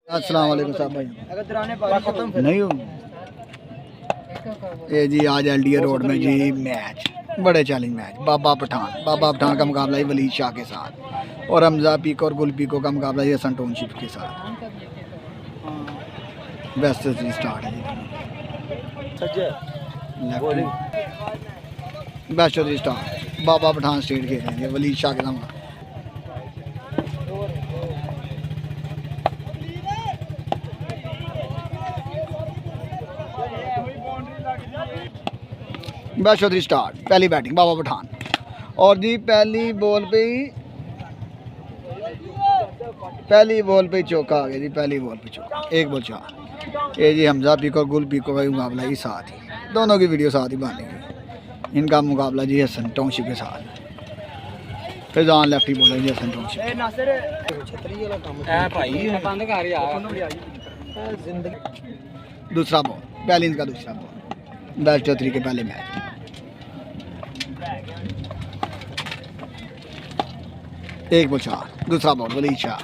अस्सलाम वालेकुम साहब भाई नहीं हो ये जी आज एलडीए रोड में जी मैच बड़े चैलेंज मैच बाबा पठान का मुकाबला है वलीद शाह के साथ और हमजा पीको और गुल पीको का मुकाबला है हसन टाउनशिप के साथ। बेस्ट स्टार्ट है जी बेस्ट स्टार्ट बाबा पठान स्टेट खेल रहे हैं वलीद शाह के साथ। बेस्ट चौधरी स्टार्ट पहली बैटिंग बाबा पठान और जी पहली बॉल पे चौका आ गया जी। पहली बॉल पे चौका एक बॉल चार। ये जी हमजा पीको और गुल पीको का मुकाबला ही साथ ही दोनों की वीडियो साथ ही बनेगी। इनका मुकाबला जी हसन टाउनशिप के साथ। फैजान लेफ्टी बॉलर जी हसन टाउनशिप। दूसरा बॉल पहले इनका दूसरा बॉल बेस्ट चौधरी के पहले मैच। एक बॉल चार। दूसरा बॉल वलीद शाह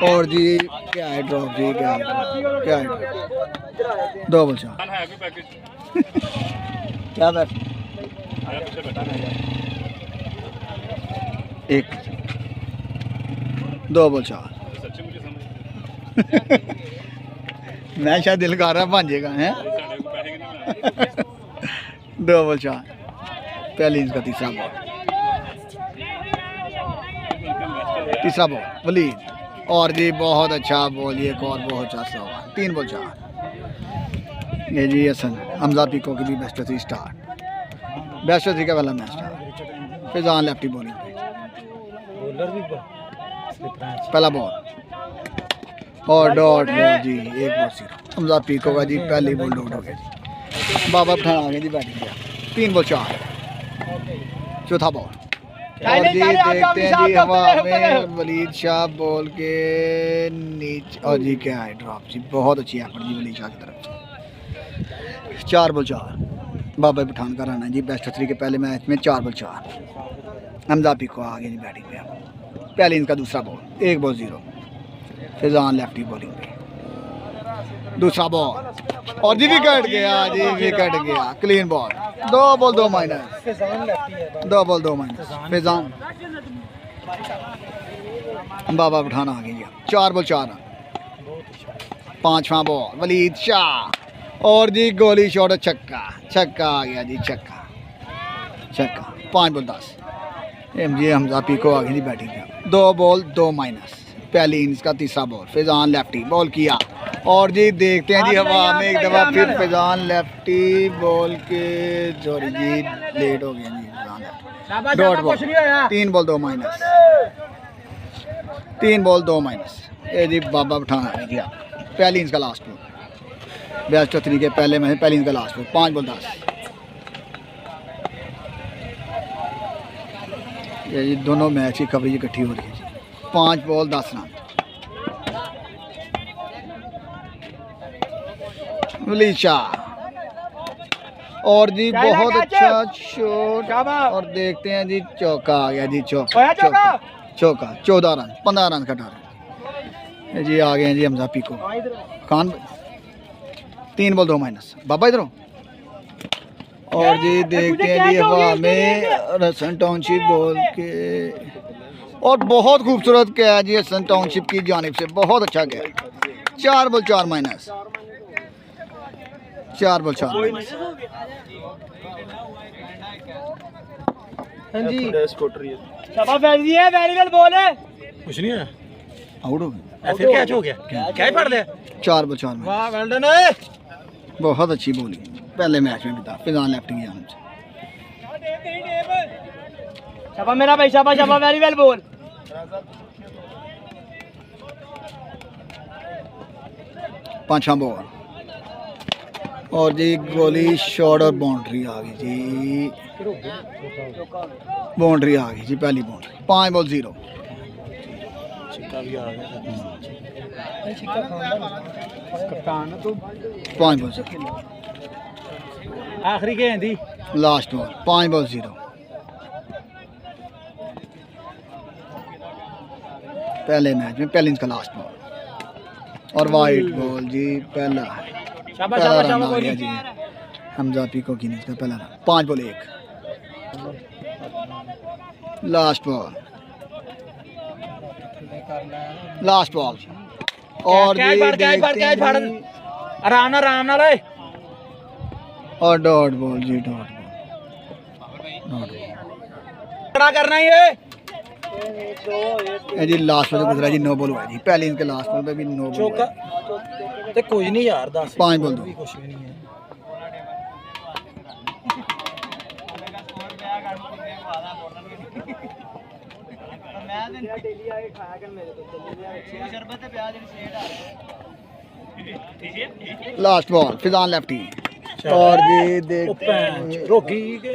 और जी क्या है ड्रॉप जी क्या है दो बॉल चार। क्या बैट एक दो बॉल चार। मैं शायद दिल कर रहा भांजेगा है। दो बॉल चार। पहले इनका तीसरा बॉल वलीद और जी बहुत अच्छा बॉल ये एक और बहुत अच्छा हुआ। तीन बॉल चार। ये जी हसन हमजा पीको की भी best three start best three का पहला match start. Faizan lefty bowling पे पहला बॉल और डॉट बॉल जी एक बॉल जीरो। हमजा पीको का जी पहली बॉल डॉट हो गया जी। बाबा पठान आ गए जी बैटिंग पे। तीन बॉल चार। चौथा बॉल और जी देखते हैं जी हवा में वलीद शाह बॉल के नीचे और जी क्या है ड्रॉप जी बहुत अच्छी एफर्ट जी वलीद शाह की तरफ से। चार बॉल चार। बाबा पठान का रन है जी बेस्ट थ्री के पहले मैच में। चार बॉल चार। हमजा पीको आ गया जी बैटिंग पे। पहले इनका दूसरा बॉल एक ball zero. Faizan lefty bowling पे दूसरा बॉल और जी विकेट गया क्लीन बॉल। दो बॉल दो माइनस। फैजान बाबा पठान आ गई। चार बॉल चार रन। पांचवा बॉल वलीद शाह और जी गोली शॉट छक्का आ गया जी छक्का। पाँच बॉल 10। जी हमजा पीको आ गई जी बैटिंग पे। दो बॉल दो माइनस। पहली इनिंग्स का तीसरा बॉल फैजान लेफ्टी बॉल किया और जी देखते हैं जी हवा में एक दफ़ा फिर फैजान लेफ्टी बॉल के सॉरी जी लेट हो गया जी फैजान लेफ्टी डॉट बॉल। तीन बॉल दो माइनस। ये जी बाबा पठान आ गया पहली इनिंग्स का लास्ट बॉल बेस्ट थ्री के पहले में पहली इनिंग्स का लास्ट बॉल। पाँच बॉल 10। ये जी दोनों मैच की कवरेज इकट्ठी हो रही है जी। 5 बॉल 10 रन। वलीद शाह और जी बहुत अच्छा शॉट और देखते हैं जी चौका आ गया जी चौका 14 रन 15 रन का टारगेट जी आ गए हैं जी हमजा पीको खान। 3 ball 2 minus. बाबा इधरों और जी देखते हैं जी हवा में हसन टाउनशिप बॉल के और बहुत खूबसूरत क्या है जी हसन टाउनशिप की जानिब से बहुत अच्छा गया। 4 बॉल 4 माइनस। हाँ जी कुछ नहीं है आउट हो गया फिर कैच हो गया क्या ही पढ़ लिया। 4 बॉल 4 माइनस। बहुत अच्छी बॉलिंग पहले मैच में भी था फैजान लेफ्टी की जानिब से। शाबा मेरा भाई शाबा वेरी वेल बॉल। पांचवा बॉल और जी गोली शॉट और बाउंड्री आ गई जी। पहली बाउंड्री। 5 बॉल 0। पाँच बॉल 0 आखिरी गेंद थी लास्ट बॉल। 5 बॉल 0। पहले मैच में पहले इनका लास्ट बॉल और वाइट बॉल जी। पहला शाबाश पहला शाबाश रन शाबाश आ गया जी हमजा पीको की इनिंग्स का पहला रन। 5 बॉल 1 लास्ट बॉल और कैच फाड़ कैच फाड़ कैच फाड़ आराम ना रे और डॉट बॉल जी। डॉट बॉल खड़ा करना ही है जी। लास्ट बॉल गुजरा जी 9 बॉल हुआ जी। पहले इनके लास्ट बॉल पे भी 9 बॉल चौका ते कुछ नहीं यार 10 5 बॉल 2 कुछ भी नहीं है लास्ट बॉल फिजान लेफ्टी और जी देख रोकी के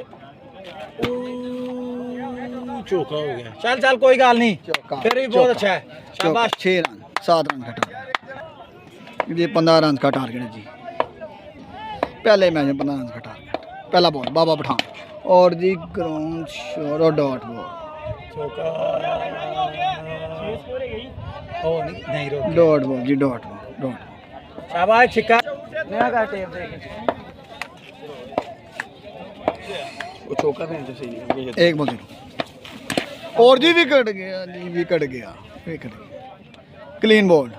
चौका हो गया। चल चल कोई गल नहीं चौका फिर भी बहुत अच्छा है शाबाश। 6 रन 7 रन का टारगेट जी। 15 रन का टारगेट है जी। पहले मैच में 15 रन का टारगेट। पहला बॉल बाबा पठान और जी ग्राउंड शॉट और डॉट बॉल। चौका ओ नहीं रोक डॉट बॉल जी। डॉट बॉल डॉट शाबाश छिक्का नया का टेप देख वो चौका नहीं तो सही है। 1 बॉल 0 और जी विकेट गया जी। विकेट गया क्लीन बॉल।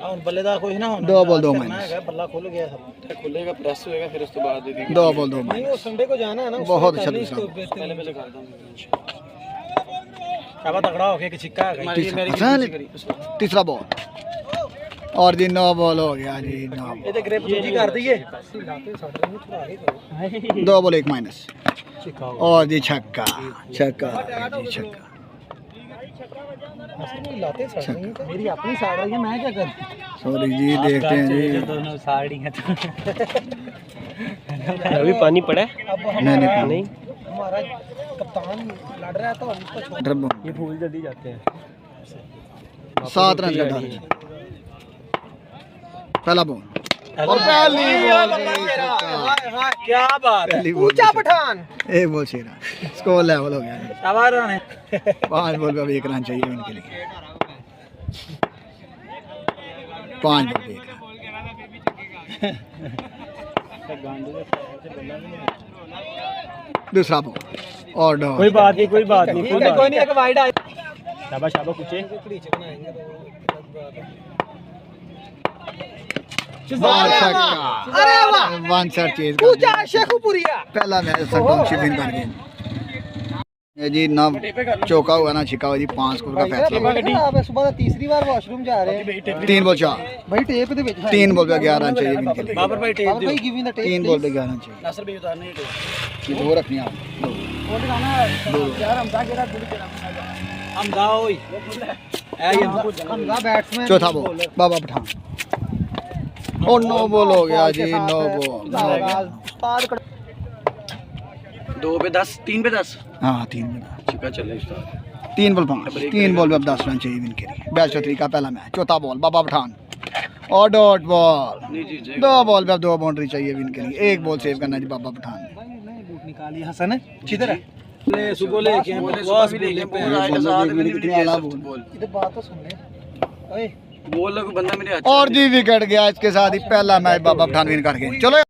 ਹੁਣ ਬੱਲੇਦਾਰ ਕੁਝ ਨਾ ਹੋਣਾ 2 बॉल 2 माइनस। ਬੱਲਾ ਖੁੱਲ ਗਿਆ ਸਭ खुलेगा प्रेस होएगा फिर उसके बाद 2 बॉल 2 नहीं माइनस। वो संडे को जाना है ना बहुत अच्छा दूसरा पहले मैं कर दूंगा। शाबाश तगड़ा हो गया कि छिक्का है तीसरा बॉल और जी 9 बॉल हो गया जी। 9 ਇਹ ਤੇ ਗ੍ਰਿਪ ਦੂਜੀ ਕਰ ਦਈਏ 2 बॉल 1 माइनस छिक्का और जी छक्का छक्का जी छक्का। लाते सड़ रही है मेरी अपनी साड़ रही है मैं क्या करूं सॉरी जी देखते हैं जी। दोनों साड़ी हैं अभी पानी पड़ा है? नहीं हमारा कप्तान लड़ रहा है तो हम उसको छोड़ ये फूल जल्दी जाते हैं 7 रन का टारगेट। पहला बॉल और पहली बॉल क्या बात है ऊंचा Pathan 1 ball 6 run. Score level हो गया जी। शाबाश राणे 5 बॉल पे अब 1 रन चाहिए इनके लिए। 5 बॉल पे 1 रन। दूसरा बॉल और डॉट। कोई बात नहीं कोई नहीं एक वाइड आ शाबाश शाबाश कुछ अरे वाह 1 शॉट चेज पूजा शेखुपुरिया पहला मैच संतोषी विन कर गए ये जी ना चौका हुआ ना छिका हुआ जी। 5 स्कोर का फैसला। आप सुबह तीसरी बार वॉशरूम जा रहे हैं 3 बॉल 4 भाई टेप दे विच 3 बॉल पे 11 रन चाहिए इनके लिए। बाबर भाई tape they give me the tape 3 ball पे 11 रन चाहिए। नासर भाई उतारने टेप ये 2 रखनी आप वो दिखाना यार हमदा केड़ा गुड केड़ा हमदा ओए ए ये हमदा बैट्समैन। चौथा बॉल बाबा पठान और 9 बॉल हो गया जी। 9 बॉल उस्ताद 2 पे 10 3 पे 10 हाँ 3 बॉल छिका चले उस्ताद। 3 बॉल 5 3 बॉल पे अब 10 रन चाहिए इनके लिए। बेस्ट तरीका पहला मैच। चौथा बॉल बाबा पठान और डॉट बॉल। नहीं जी 2 बॉल पे अब 2 बाउंड्री चाहिए इनके लिए। 1 बॉल सेव करना जी बाबा पठान ने। बूट निकाली हसन है किधर है ले सुबह लेके बॉस भी लेके बॉल इधर बात तो सुन ले ओए बॉल को बंदा मेरे हाथ और जी विकेट गया। इसके साथ ही पहला मैच बाबा पठान विन कर गए। चलो